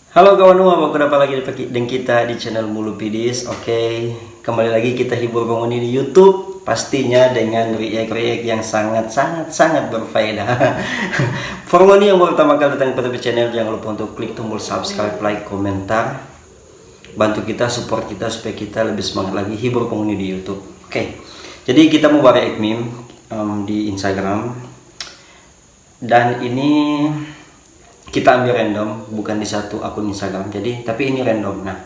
Halo kawan mau kenapa lagi dengan kita di channel Mulupidis. Oke, kembali lagi kita hibur penghuni di YouTube, pastinya dengan react yang sangat berfaedah. Penghuni yang pertama kali datang ke channel, jangan lupa untuk klik tombol subscribe, like, komentar, bantu kita, support kita supaya kita lebih semangat lagi hibur penghuni di YouTube. Oke, jadi kita mau react meme di Instagram, dan ini kita ambil random, bukan di satu akun Instagram, jadi tapi ini random. Nah,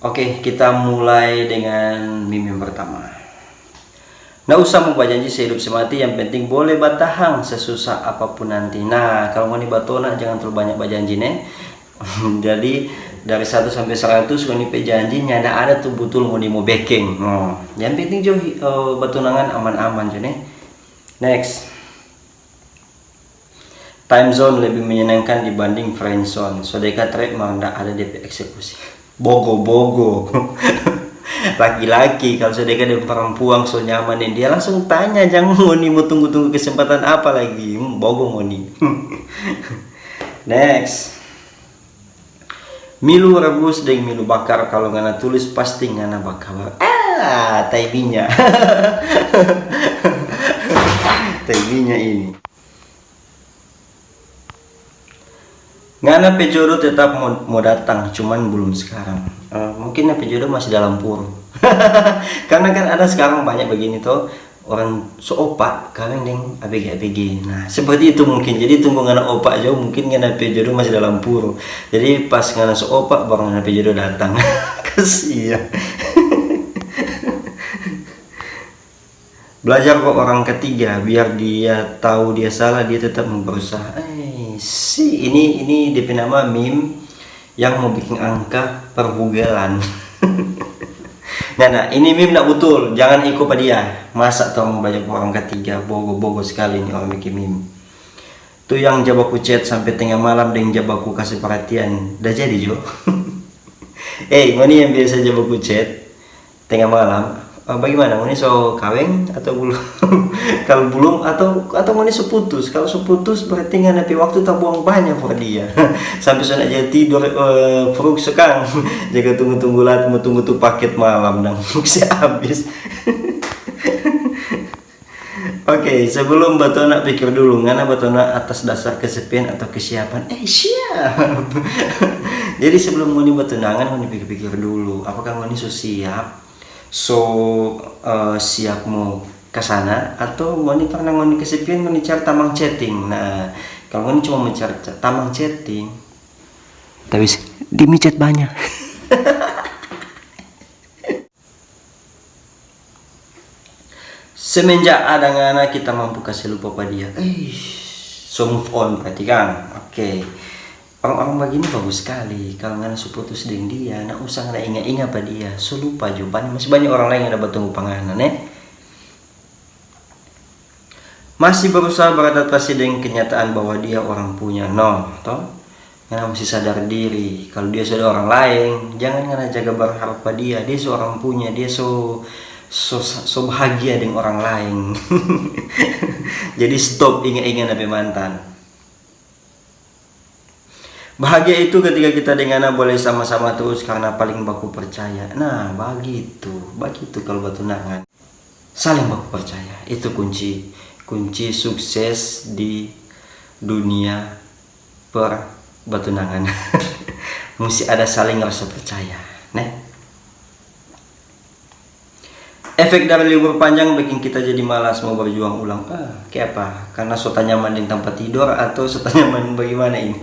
oke, kita mulai dengan meme yang pertama. Nggak usah mau janji sehidup semati, yang penting boleh batahang sesusah apapun nanti. Nah, kalau mau nih batona jangan terlalu banyak bajanji nih. Jadi dari 1 sampai 100 kalau nih janji nyada ada tuh betul mau backing. Oh, yang penting jo batunangan aman-aman jadi. Next. Time zone lebih menyenangkan dibanding friend zone. Sodeka trek manda ada DP eksekusi. Bogo. Laki-laki kalau sodeka dengan perempuan so nyaman dia langsung tanya, jangan moni mau tunggu kesempatan apa lagi. Bogo moni. Next. Milu rebus dengan milu bakar, kalau ngana tulis pasti ngana bakar. Taibinya. Taibinya ini. Ngana pejodoh tetap mau datang, cuman belum sekarang. Mungkin pejodoh masih dalam pur. Karena kan ada sekarang banyak begini tuh orang seopak kawin deng ABG. Nah seperti itu mungkin. Jadi tunggu ngana opak jauh, mungkin ngana pejodoh masih dalam pur. Jadi pas ngana seopak baru ngana pejodoh datang. Kasihan. Belajar kok orang ketiga, biar dia tahu dia salah, dia tetap berusaha. Ini DP nama meme yang mau bikin angka perbugalan. Nah, ini meme tidak betul, jangan ikut pada dia. Masa tau mau belajar orang ketiga, bogo sekali nih orang bikin meme. Tuh yang jabaku chat sampai tengah malam dan jabaku kasih perhatian, udah jadi jo. Ini yang biasa jabaku chat tengah malam. Bagaimana, mau so kawin atau belum? Kalau belum atau mau seputus. Kalau seputus berarti nggak napi waktu tak buang banyak for dia. Sampai sana aja tidur peruk sekang. Jaga tunggu lat mau tunggu tuh paket malam dan bisa habis. Oke, sebelum batona pikir dulu, ngana batona atas dasar kesepian atau kesiapan. Siap. Jadi sebelum mau batunangan mau pikir dulu, apakah mau siap? Siap mau ke sana atau ngoni pernah ngoni kesepian ngoni cari tamang chatting. Nah, kalau ngoni cuma mencari tamang chatting tapi di micet banyak. Semenjak ada ngana kita mampu kasih lupa pada dia. So move on berarti kan. Oke. Orang-orang begini bagus sekali. Kalau ngana putus dengan dia, nak usah ngana ingat pada dia. So lupa jawabannya. Masih banyak orang lain yang dapat tunggu panganan masih berusaha beradaptasi dengan kenyataan bahwa dia orang punya. No, toh ngana mesti sadar diri. Kalau dia sudah orang lain, jangan ngana jaga berharap pada dia. Dia seorang punya. Dia so bahagia dengan orang lain. Jadi stop ingat-ingat nabi mantan. Bahagia itu ketika kita dengan boleh sama-sama terus karena paling baku percaya. Nah, begitu kalau batunangan. Saling baku percaya. Itu kunci sukses di dunia batunangan. Mesti ada saling rasa percaya. Efek dari libur panjang bikin kita jadi malas mau berjuang ulang. Kayak apa? Karena sota nyaman di tempat tidur atau sota nyaman bagaimana ini?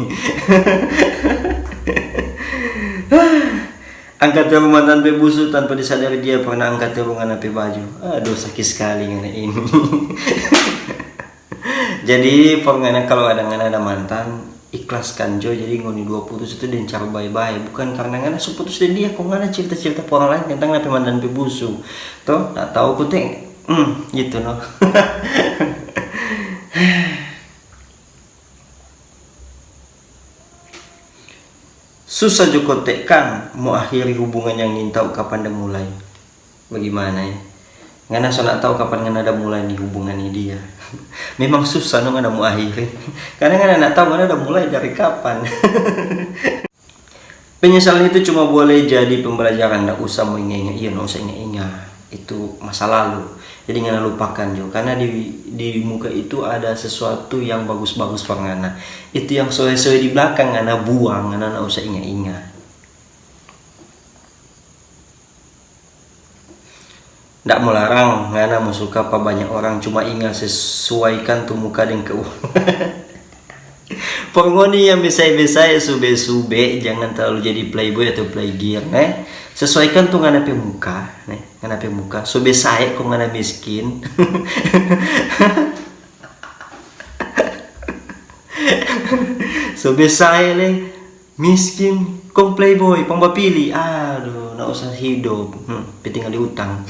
Angkat terung mantan pebusu tanpa disadari dia pernah angkat terungan api baju. Aduh sakit sekali ngana ini. Jadi ngana kalau ada mantan, ikhlaskan jo. Jadi ngoni 2 putus itu dan cara bye-bye, bukan karena ngana seputus dan dia. Kok ngana cerita orang lain tentang napi mantan pebusu toh tak tahu ku teh gitu no. Susah juga tekan mau akhiri hubungan yang ingin tahu kapan dah mulai. Bagaimana ya? Ngana so nak tahu kapan ngana ada mulai nih hubungan ini dia. Memang susah ngana mau akhiri. Karena ngana nak tahu ngana ada mulai dari kapan. Penyesalan itu cuma boleh jadi pembelajaran, nggak usah mengingat, iya nggak usah ingat itu masa lalu. Jadi ngana lupakan jo, karena di muka itu ada sesuatu yang bagus-bagus for ngana. Itu yang soe-soe di belakang ngana buang, ngana nggak usah ingat-ingat. Nggak mau larang, ngana mau suka apa banyak orang, cuma ingat sesuaikan tuh muka dengan keuangan. Pengoni yang bisa-bisa ya sube-sube, jangan terlalu jadi playboy atau playgir, sesuaikan tuh ngana pe muka, ngana pe muka, sube saya kok ngana miskin. Sube saya le miskin, kong playboy, pambapili, aduh, nggak usah hidup, tinggal di utang.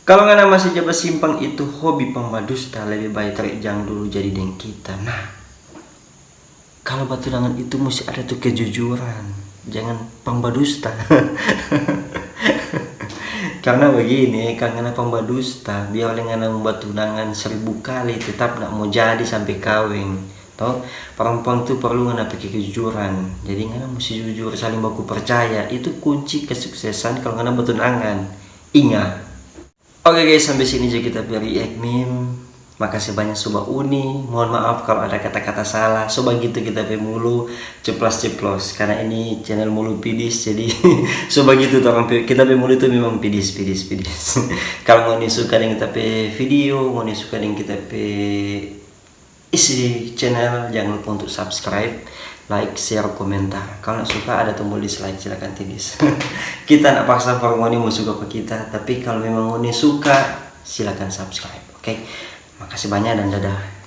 Kalau ngana masih jabat simpang itu hobi pembadusta, lebih baik tarik jang dulu jadi deng kita. Nah, kalau batunangan itu mesti ada tuh kejujuran, jangan pembadusta. Karena begini, karena pembadusta, biar ngana batunangan 1000 kali tetap nak mau jadi sampai kawin. Toh, perempuan tuh perlu ngana pakai kejujuran. Jadi ngana mesti jujur, saling baku percaya. Itu kunci kesuksesan kalau ngana batunangan. Ingat. Oke guys, sampai sini aja kita react meme. Makasih banyak Sobat Uni. Mohon maaf kalau ada kata-kata salah. Sobat gitu kita mulu ceplos-ceplos. Karena ini channel mulu pidis, jadi sobat gitu orang kita mulu itu memang pidis. Kalau mau suka dengan kita video, mau suka dengan kita isi channel, jangan lupa untuk subscribe, like, share, komentar. Kalau suka ada tombol dislike, silahkan tindis. Kita nak paksa Ngoni mau suka ke kita, tapi kalau memang Ngoni suka silahkan subscribe. Oke, makasih banyak dan dadah.